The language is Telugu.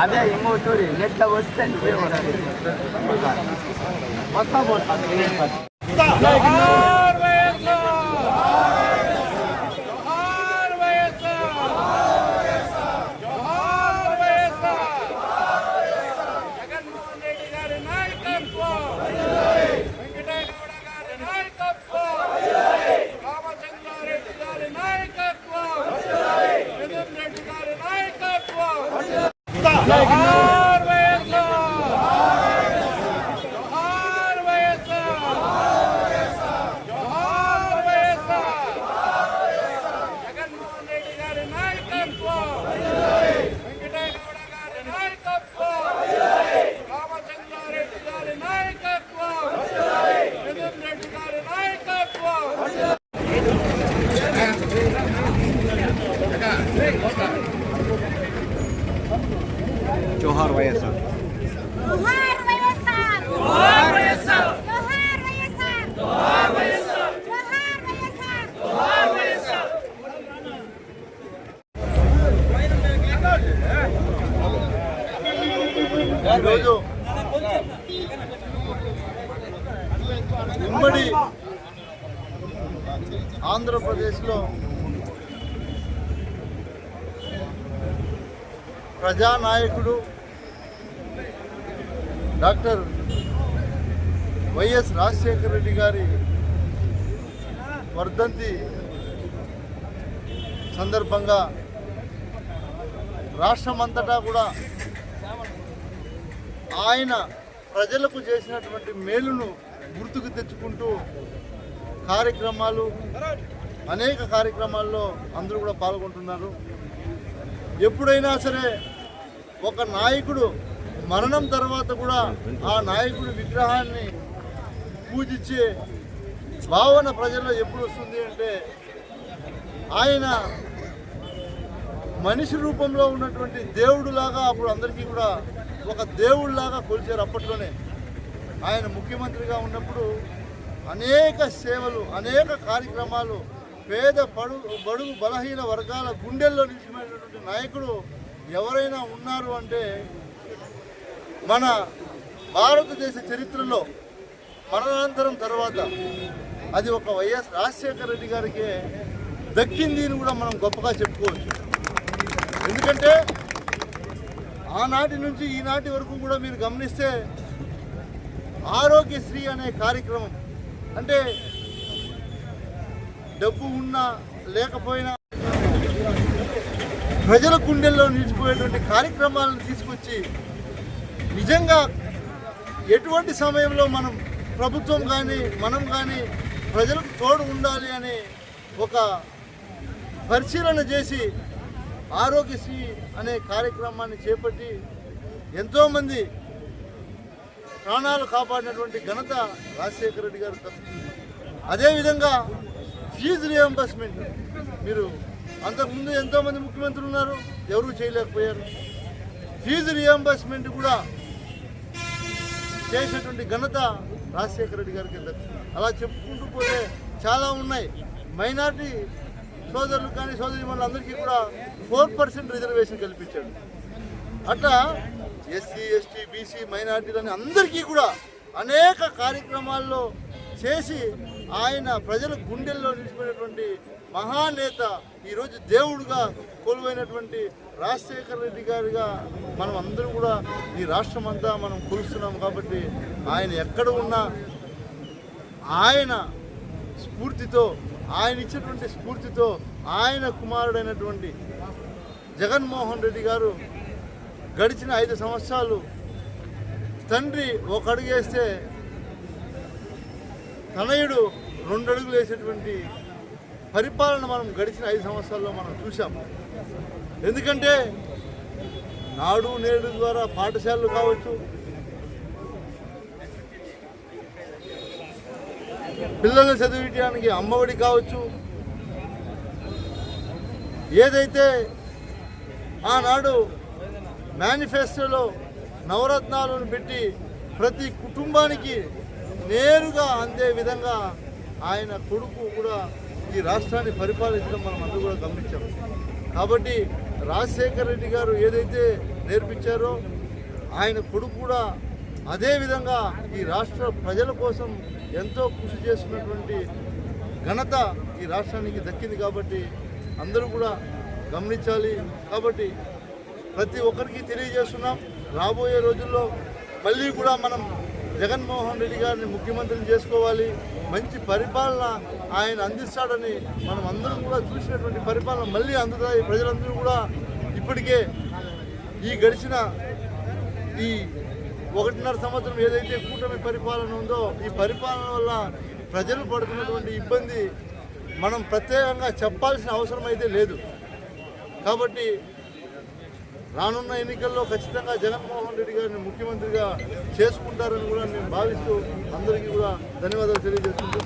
అదే ఇంకో చూరి నెట్లో వస్తే వస్తా పోతాను. జోహార్ వైఎస్ఆర్. జోహార్ వైఎస్ఆర్. జోహార్ వైఎస్ఆర్. జోహార్ వైఎస్ఆర్. జోహార్ వైఎస్ఆర్. జోహార్ వైఎస్ఆర్. జోహార్ వైఎస్ఆర్. ఈరోజు ఉమ్మడి ఆంధ్రప్రదేశ్లో ప్రజానాయకుడు డాక్టర్ వైఎస్ రాజశేఖర రెడ్డి గారి వర్ధంతి సందర్భంగా రాష్ట్రమంతటా కూడా ఆయన ప్రజలకు చేసినటువంటి మేలును గుర్తుకు తెచ్చుకుంటూ అనేక కార్యక్రమాల్లో అందరూ కూడా పాల్గొంటున్నారు. ఎప్పుడైనా సరే ఒక నాయకుడు మరణం తర్వాత కూడా ఆ నాయకుడి విగ్రహాన్ని పూజించే భావన ప్రజల్లో ఎప్పుడు వస్తుంది అంటే ఆయన మనిషి రూపంలో ఉన్నటువంటి దేవుడులాగా అప్పుడు అందరికీ కూడా ఒక దేవుడిలాగా కొలిచారు. అప్పట్లోనే ఆయన ముఖ్యమంత్రిగా ఉన్నప్పుడు అనేక సేవలు, అనేక కార్యక్రమాలు, పేద బడుగు బలహీన వర్గాల గుండెల్లో నిలిచిపోయినటువంటి నాయకుడు ఎవరైనా ఉన్నారు అంటే మన భారతదేశ చరిత్రలో మరణానంతరం తర్వాత అది ఒక వైఎస్ రాజశేఖర రెడ్డి గారికి దక్కింది అని కూడా మనం గొప్పగా చెప్పుకోవచ్చు. ఎందుకంటే ఆనాటి నుంచి ఈనాటి వరకు కూడా మీరు గమనిస్తే ఆరోగ్యశ్రీ అనే కార్యక్రమం, అంటే డబ్బు ఉన్నా లేకపోయినా ప్రజల గుండెల్లో నిలిచిపోయేటువంటి కార్యక్రమాలను తీసుకొచ్చి నిజంగా ఎటువంటి సమయంలో మనం ప్రభుత్వం కానీ మనం కానీ ప్రజలకు తోడు ఉండాలి అని ఒక పరిశీలన చేసి ఆరోగ్యశ్రీ అనే కార్యక్రమాన్ని చేపట్టి ఎంతోమంది ప్రాణాలు కాపాడినటువంటి ఘనత రాజశేఖర రెడ్డి గారు దక్కుతుంది. అదేవిధంగా ఫీజు రియంబర్స్మెంట్, మీరు అంతకుముందు ఎంతోమంది ముఖ్యమంత్రులు ఉన్నారు, ఎవరూ చేయలేకపోయారు. ఫీజు రియంబర్స్మెంట్ కూడా చేసినటువంటి ఘనత రాజశేఖర రెడ్డి గారికి దక్కుతుంది. అలా చెప్పుకుంటూ పోతే చాలా ఉన్నాయి. మైనార్టీ సోదరులు కానీ సోదరీమణులందరికీ కూడా 4% రిజర్వేషన్ కల్పించాడు. అట్లా ఎస్సీ, ఎస్టీ, బీసీ, మైనార్టీలని అందరికీ కూడా అనేక కార్యక్రమాల్లో చేసి ఆయన ప్రజల గుండెల్లో నిలిచిపోయినటువంటి మహానేత, ఈరోజు దేవుడుగా కొలువైనటువంటి రాజశేఖర రెడ్డి గారిగా మనం అందరూ కూడా ఈ రాష్ట్రం అంతా మనం కొలుస్తున్నాం. కాబట్టి ఆయన ఎక్కడ ఉన్నా ఆయన స్ఫూర్తితో, ఆయన ఇచ్చినటువంటి స్ఫూర్తితో ఆయన కుమారుడైనటువంటి జగన్మోహన్ రెడ్డి గారు గడిచిన 5 సంవత్సరాలు తండ్రి ఒక అడుగు వేస్తే తనయుడు 2 అడుగులు వేసేటువంటి పరిపాలన మనం గడిచిన 5 సంవత్సరాల్లో మనం చూసాం. ఎందుకంటే నాడు నేడు ద్వారా పాఠశాలలు కావచ్చు, పిల్లల్ని చదివించడానికి అమ్మఒడి కావచ్చు, ఏదైతే ఆనాడు మేనిఫెస్టోలో నవరత్నాలను పెట్టి ప్రతి కుటుంబానికి నేరుగా అందే విధంగా ఆయన కొడుకు కూడా ఈ రాష్ట్రాన్ని పరిపాలించడం మనం అందరూ కూడా గమనించాం. కాబట్టి రాజశేఖర రెడ్డి గారు ఏదైతే నేర్పించారో ఆయన కొడుకు కూడా అదే విధంగా ఈ రాష్ట్ర ప్రజల కోసం ఎంతో కృషి చేస్తున్నటువంటి ఘనత ఈ రాష్ట్రానికి దక్కింది. కాబట్టి అందరూ కూడా గమనించాలి. కాబట్టి ప్రతి ఒక్కరికి తెలియజేస్తున్నాం, రాబోయే రోజుల్లో మళ్ళీ కూడా మనం జగన్మోహన్ రెడ్డి గారిని ముఖ్యమంత్రిని చేసుకోవాలి. మంచి పరిపాలన ఆయన అందిస్తాడని మనం అందరం కూడా చూసినటువంటి పరిపాలన మళ్ళీ అందుతాయి. ప్రజలందరూ కూడా ఇప్పటికే ఈ గడిచిన ఈ 1.5 సంవత్సరం ఏదైతే కూటమి పరిపాలన ఉందో ఈ పరిపాలన వల్ల ప్రజలు పడుతున్నటువంటి ఇబ్బంది మనం ప్రత్యేకంగా చెప్పాల్సిన అవసరం అయితే లేదు. కాబట్టి రానున్న ఎన్నికల్లో ఖచ్చితంగా జగన్మోహన్ రెడ్డి గారిని ముఖ్యమంత్రిగా చేసుకుంటారని కూడా నేను భావిస్తూ అందరికీ కూడా ధన్యవాదాలు తెలియజేసుకుంటూ